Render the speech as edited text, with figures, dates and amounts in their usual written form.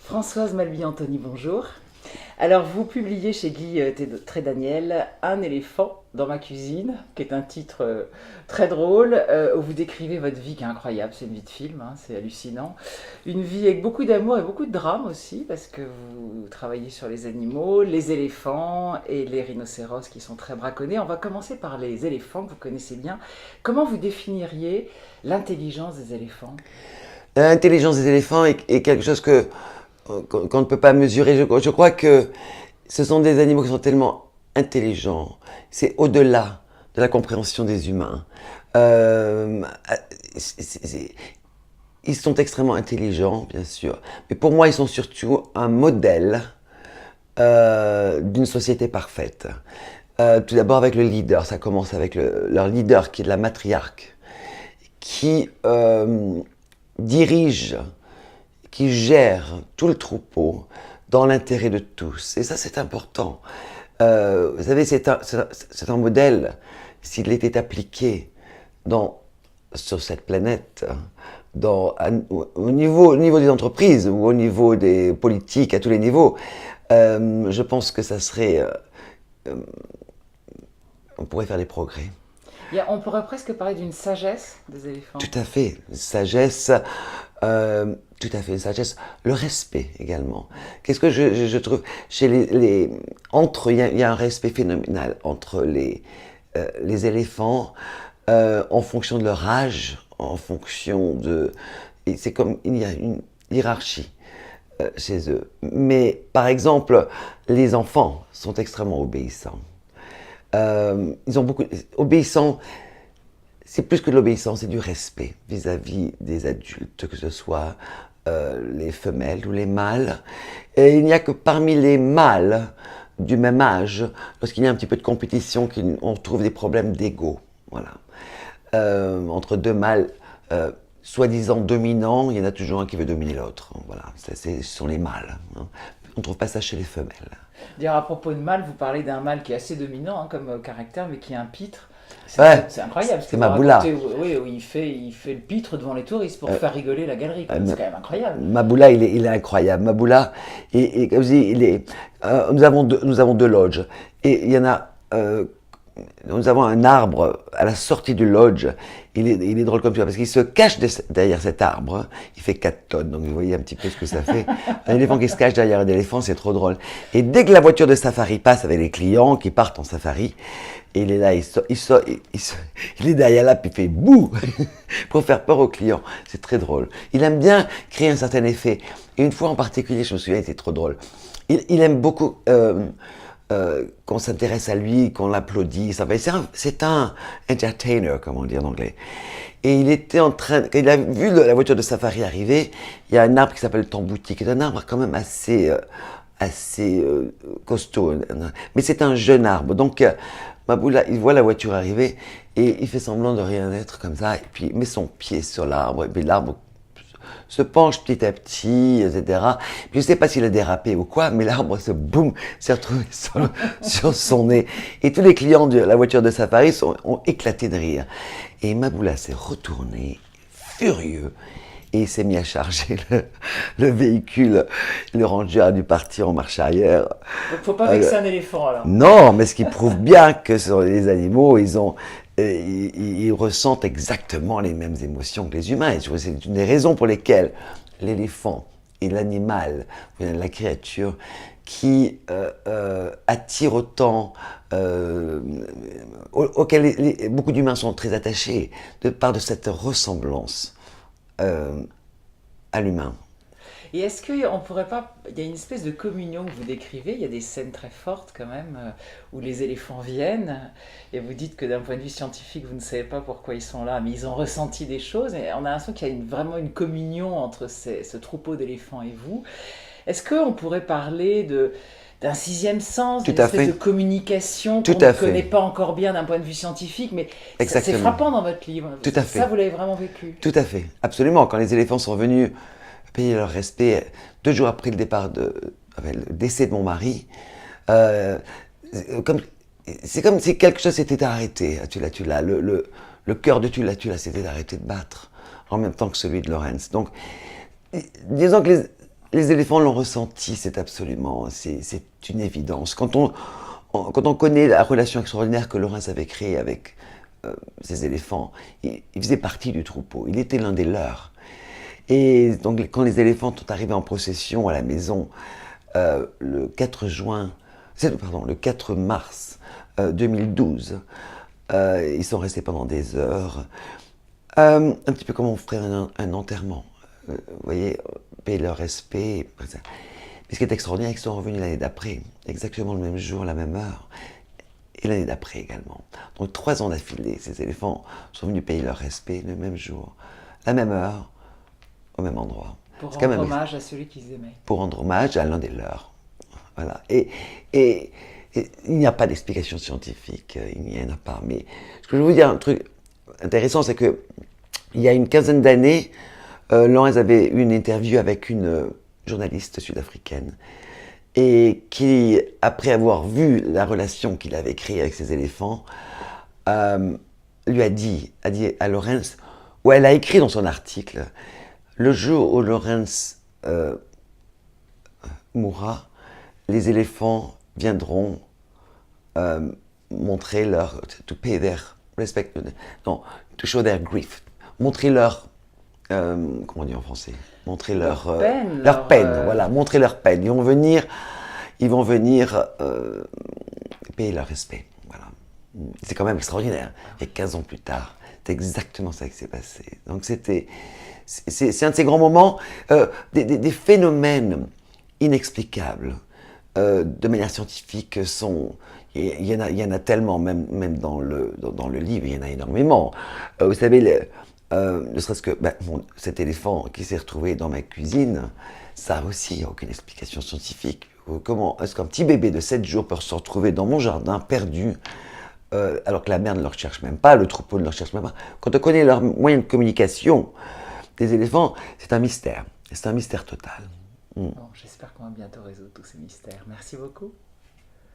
Françoise Malby-Antony, bonjour. Alors, vous publiez chez Guy Trédaniel Un éléphant dans ma cuisine, qui est un titre très drôle, où vous décrivez votre vie qui est incroyable. C'est une vie de film, hein, c'est hallucinant. Une vie avec beaucoup d'amour et beaucoup de drame aussi, parce que vous travaillez sur les animaux, les éléphants et les rhinocéros qui sont très braconnés. On va commencer par les éléphants que vous connaissez bien. Comment vous définiriez l'intelligence des éléphants? L'intelligence des éléphants est quelque chose qu'on ne peut pas mesurer. Je crois que ce sont des animaux qui sont tellement intelligents. C'est au-delà de la compréhension des humains. Euh, Ils sont extrêmement intelligents, bien sûr. Mais pour moi, ils sont surtout un modèle d'une société parfaite. Tout d'abord avec le leader. Ça commence avec leur leader qui est la matriarque, qui dirige, qui gère tout le troupeau dans l'intérêt de tous. Et ça, c'est important. Vous savez, c'est un modèle, s'il était appliqué sur cette planète, au niveau des entreprises ou au niveau des politiques, à tous les niveaux, je pense que ça serait... on pourrait faire des progrès. On pourrait presque parler d'une sagesse des éléphants. Tout à fait, sagesse, tout à fait, sagesse, le respect également. Qu'est-ce que je trouve chez il y a un respect phénoménal entre les éléphants en fonction de leur âge, en fonction de, et c'est comme il y a une hiérarchie chez eux. Mais par exemple, les enfants sont extrêmement obéissants. Ils ont beaucoup obéissants. C'est plus que de l'obéissance, c'est du respect vis-à-vis des adultes, que ce soit les femelles ou les mâles. Et il n'y a que parmi les mâles du même âge, lorsqu'il y a un petit peu de compétition, qu'on trouve des problèmes d'ego. Voilà. Entre deux mâles soi-disant dominants, il y en a toujours un qui veut dominer l'autre. Voilà, ce sont les mâles. Hein. On ne trouve pas ça chez les femelles. Dire à propos de mâle, vous parlez d'un mâle qui est assez dominant hein, comme caractère, mais qui est un pitre. Ouais, C'est incroyable. Ce que c'est vous Maboula. racontez, oui, où il fait le pitre devant les touristes pour faire rigoler la galerie. C'est quand même incroyable. Maboula, il est incroyable. Maboula, et comme je dis, nous avons deux lodges. Et il y en a, nous avons un arbre à la sortie du lodge. Il est drôle comme ça, parce qu'il se cache derrière cet arbre. Il fait 4 tonnes, donc vous voyez un petit peu ce que ça fait. Un éléphant qui se cache derrière un éléphant, c'est trop drôle. Et dès que la voiture de safari passe avec les clients qui partent en safari, et il est là, il est derrière là, puis il fait bouh pour faire peur aux clients. C'est très drôle. Il aime bien créer un certain effet. Et une fois en particulier, je me souviens, c'était trop drôle. Il aime beaucoup qu'on s'intéresse à lui, qu'on l'applaudit. C'est un entertainer, comme on dit en anglais. Et il était en train, quand il a vu la voiture de safari arriver, il y a un arbre qui s'appelle le tambouti, qui est un arbre quand même assez costaud. Mais c'est un jeune arbre. Donc, Maboula, il voit la voiture arriver et il fait semblant de rien être comme ça. Et puis, il met son pied sur l'arbre. Et puis, l'arbre se penche petit à petit, etc. Puis, je ne sais pas s'il a dérapé ou quoi, mais l'arbre s'est retrouvé sur son nez. Et tous les clients de la voiture de safari ont éclaté de rire. Et Maboula s'est retourné, furieux. Et il s'est mis à charger le véhicule. Le ranger a dû partir en marche arrière. Donc faut pas vexer un éléphant alors. Non, mais ce qui prouve bien que sur les animaux, ils ressentent exactement les mêmes émotions que les humains. Et c'est une des raisons pour lesquelles l'éléphant est l'animal, la créature qui attire autant, auquel beaucoup d'humains sont très attachés, de par de cette ressemblance à l'humain. Et est-ce qu'on pourrait pas... Il y a une espèce de communion que vous décrivez, il y a des scènes très fortes quand même, où les éléphants viennent, et vous dites que d'un point de vue scientifique, vous ne savez pas pourquoi ils sont là, mais ils ont ressenti des choses, et on a l'impression qu'il y a vraiment une communion entre ce troupeau d'éléphants et vous. Est-ce qu'on pourrait parler d'un sixième sens, Tout d'une à espèce de fait. communication Tout qu'on à ne fait. connaît pas encore bien d'un point de vue scientifique, mais c'est Exactement. frappant dans votre livre. Tout à fait. Ça, vous l'avez vraiment vécu. Tout à fait, absolument. Quand les éléphants sont venus payer leur respect 2 jours après le décès de mon mari, c'est comme si quelque chose s'était arrêté à Tula Tula. Le cœur de Tula Tula s'était arrêté de battre en même temps que celui de Lawrence. Donc, disons que Les éléphants l'ont ressenti, c'est une évidence. Quand on connaît la relation extraordinaire que Laurens avait créée avec ces éléphants, il faisait partie du troupeau, il était l'un des leurs. Et donc quand les éléphants sont arrivés en procession à la maison le 4 mars 2012, ils sont restés pendant des heures, un petit peu comme on ferait un enterrement. Vous voyez, payer leur respect. Mais ce qui est extraordinaire, c'est qu'ils sont revenus l'année d'après, exactement le même jour, la même heure, et l'année d'après également. Donc 3 ans d'affilée, ces éléphants sont venus payer leur respect le même jour, la même heure, au même endroit. Pour C'est quand rendre même hommage à celui qu'ils aimaient. pour rendre hommage à l'un des leurs. Voilà. Et il n'y a pas d'explication scientifique, il n'y en a pas. Mais ce que je veux vous dire, un truc intéressant, c'est que il y a une quinzaine d'années, Laurens avait eu une interview avec une journaliste sud-africaine et qui, après avoir vu la relation qu'il avait créée avec ses éléphants, lui a dit à Laurens, ou elle a écrit dans son article, le jour où Laurens mourra, les éléphants viendront montrer leur, to pay their respect, non, to show their grief, montrer leur, comment on dit en français, montrer leur peine, voilà, montrer leur peine. Ils vont venir payer leur respect, voilà. C'est quand même extraordinaire. Et 15 ans plus tard, c'est exactement ça qui s'est passé. Donc c'est un de ces grands moments, des phénomènes inexplicables, de manière scientifique il y en a tellement, même dans le livre, il y en a énormément. Vous savez, ne serait-ce que cet éléphant qui s'est retrouvé dans ma cuisine, ça aussi, il n'y a aucune explication scientifique. Comment est-ce qu'un petit bébé de 7 jours peut se retrouver dans mon jardin, perdu, alors que la mère ne le recherche même pas, le troupeau ne le recherche même pas. Quand on connaît leurs moyens de communication des éléphants, c'est un mystère. C'est un mystère total. Bon, j'espère qu'on va bientôt résoudre tous ces mystères. Merci beaucoup.